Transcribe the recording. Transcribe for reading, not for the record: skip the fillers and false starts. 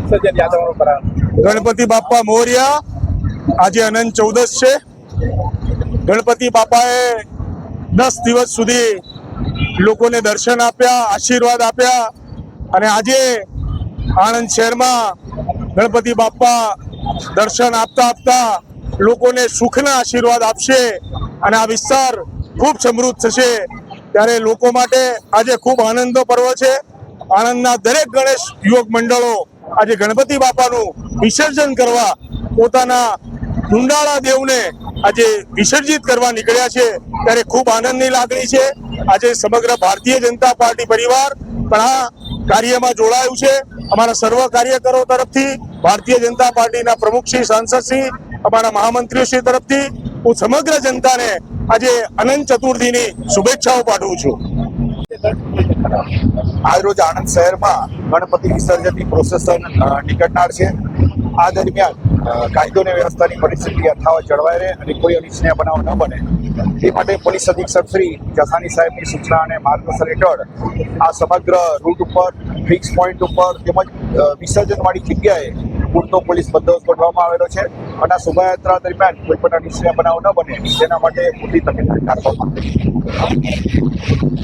વિસર્જન યાત્રાનો પ્રારંભ? ગણપતિ બાપા મોર્યા. આજે અનંત ચૌદશ છે. ગણપતિ બાપાએ 10 દિવસ સુધી લોકોને દર્શન આપ્યા, આશીર્વાદ આપ્યા, અને આજે આણંદ શહેરમાં ગણપતિ બાપા દર્શન આપતા આપતા લોકોને સુખના આશીર્વાદ આપશે અને આ વિસ્તાર ખૂબ સમૃદ્ધ થશે. ત્યારે લોકો માટે આજે ખૂબ આનંદનો પર્વ છે. આણંદના દરેક ગણેશ યુવક મંડળો આજે ગણપતિ બાપાનું વિસર્જન કરવા પોતાના ડુંડાળા દેવને આજે વિસર્જિત કરવા નીકળ્યા છે. ત્યારે ખૂબ આનંદની લાગણી છે. આજે સમગ્ર ભારતીય જનતા પાર્ટી પરિવાર પણ આ કાર્યમાં જોડાયું છે. અમારા સર્વ કાર્યકરો તરફથી, ભારતીય જનતા પાર્ટીના પ્રમુખશ્રી, સાંસદશ્રી, અમારા મહામંત્રીશ્રી તરફથી હું સમગ્ર જનતાને આજે અનંત ચતુર્થીની શુભેચ્છાઓ પાઠવું છું. આજરોજ આણંદ શહેરમાં ગણપતિ વિસર્જનની પ્રોસેસન નીકળનાર છે. આ દરમિયાન કાયદો અને વ્યવસ્થાની પરિસ્થિતિ યથાવત જળવાઈ રહે અને કોઈ અનિચ્છનીય બનાવ ન બને તે માટે પોલીસ અધિક્ષક શ્રી જસાણી સાહેબની સૂચના અને માર્ગદર્શન હેઠળ આ સમગ્ર રૂટ ઉપર, ફિક્સ પોઈન્ટ ઉપર તેમજ વિસર્જનવાળી જગ્યાએ પૂરતો પોલીસ બંદોબસ્ત ગોઠવવામાં આવેલો છે અને આ શોભાયાત્રા દરમિયાન કોઈ પણ અનિચ્છનીય બનાવ ન બને તેના માટે મોટી તકેદારી રાખવામાં આવી છે.